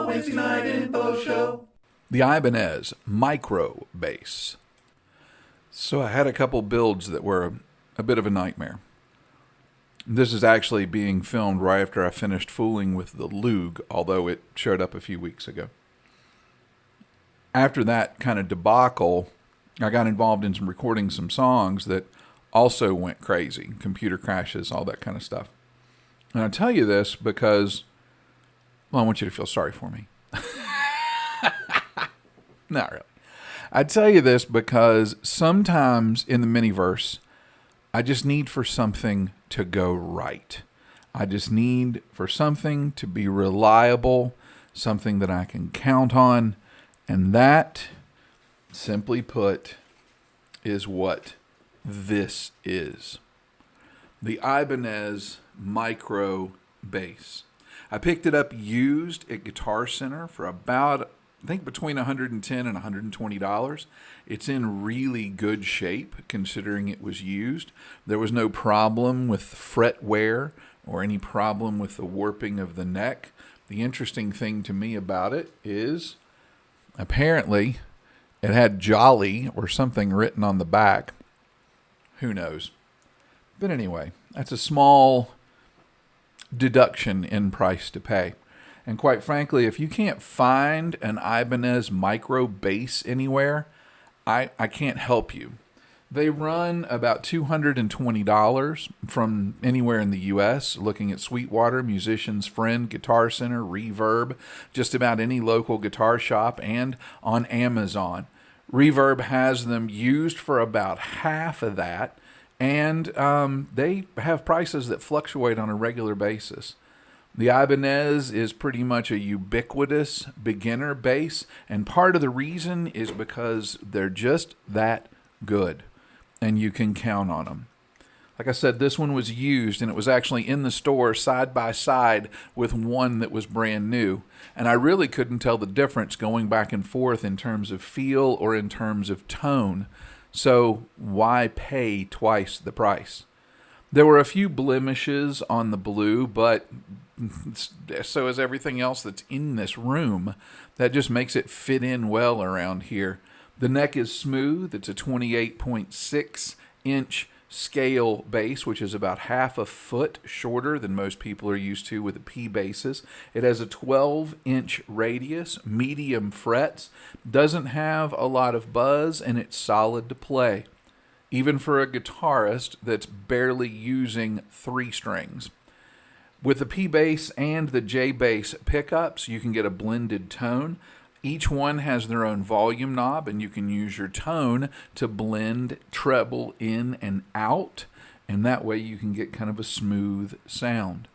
Wednesday night info show. The Ibanez Mikro Bass. So I had a couple builds that were a bit of a nightmare. This is actually being filmed right after I finished fooling with the Lug, although it showed up a few weeks ago. After that kind of debacle, I got involved in recording some songs that also went crazy. Computer crashes, all that kind of stuff. And I tell you this because, well, I want you to feel sorry for me. Not really. I tell you this because sometimes in the miniverse, I just need for something to go right. I just need for something to be reliable, something that I can count on, and that, simply put, is what this is. The Ibanez Mikro Bass. I picked it up used at Guitar Center for about, I think, between $110 and $120. It's in really good shape considering it was used. There was no problem with fret wear or any problem with the warping of the neck. The interesting thing to me about it is apparently it had Jolly or something written on the back. Who knows? But anyway, that's a small deduction in price to pay. And quite frankly, if you can't find an Ibanez Mikro Bass anywhere, I can't help you. They run about $220 from anywhere in the U.S., looking at Sweetwater, Musician's Friend, Guitar Center, Reverb, just about any local guitar shop, and on Amazon. Reverb has them used for about half of that, and they have prices that fluctuate on a regular basis. The Ibanez is pretty much a ubiquitous beginner bass, and part of the reason is because they're just that good, and you can count on them. Like I said, this one was used, and it was actually in the store side by side with one that was brand new, and I really couldn't tell the difference going back and forth in terms of feel or in terms of tone, so why pay twice the price? There were a few blemishes on the blue, but so is everything else that's in this room. That just makes it fit in well around here. The neck is smooth. It's a 28.6-inch scale bass, which is about half a foot shorter than most people are used to with the P basses. It has a 12-inch radius, medium frets, doesn't have a lot of buzz, and it's solid to play, even for a guitarist that's barely using 3 strings. With the P bass and the J bass pickups, you can get a blended tone. Each one has their own volume knob, and you can use your tone to blend treble in and out, and that way you can get kind of a smooth sound.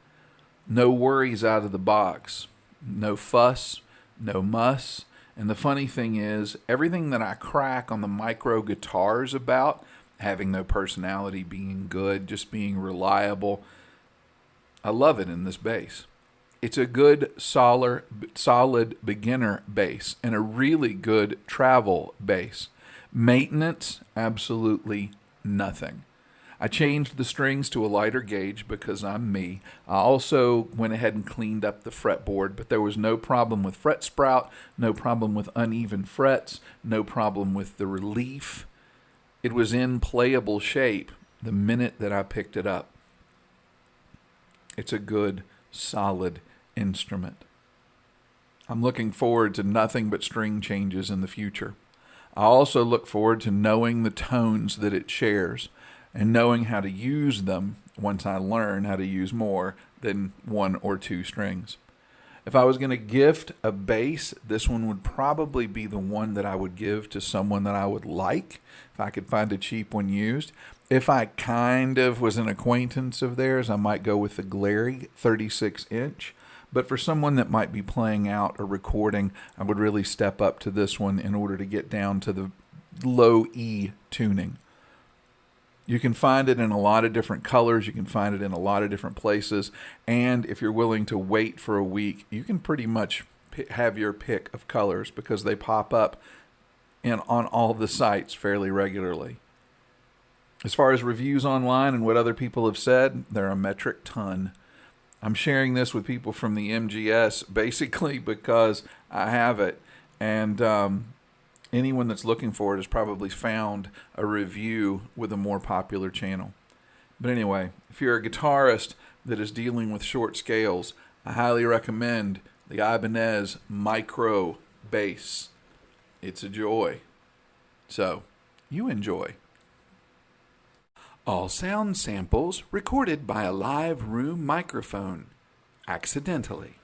No worries out of the box. No fuss, no muss. And the funny thing is, everything that I crack on the micro guitars about, having no personality, being good, just being reliable, I love it in this bass. It's a good, solid beginner bass and a really good travel bass. Maintenance, absolutely nothing. I changed the strings to a lighter gauge because I'm me. I also went ahead and cleaned up the fretboard, but there was no problem with fret sprout, no problem with uneven frets, no problem with the relief. It was in playable shape the minute that I picked it up. It's a good, solid instrument. I'm looking forward to nothing but string changes in the future. I also look forward to knowing the tones that it shares and knowing how to use them once I learn how to use more than 1 or 2 strings. If I was going to gift a bass, this one would probably be the one that I would give to someone that I would like, if I could find a cheap one used. If I kind of was an acquaintance of theirs, I might go with the Glary 36-inch. But for someone that might be playing out or recording, I would really step up to this one in order to get down to the low E tuning. You can find it in a lot of different colors. You can find it in a lot of different places. And if you're willing to wait for a week, you can pretty much have your pick of colors because they pop up on all the sites fairly regularly. As far as reviews online and what other people have said, they're a metric ton. I'm sharing this with people from the MGS basically because I have it, and anyone that's looking for it has probably found a review with a more popular channel. But anyway, if you're a guitarist that is dealing with short scales, I highly recommend the Ibanez Mikro Bass. It's a joy. So, you enjoy. All sound samples recorded by a live room microphone, accidentally.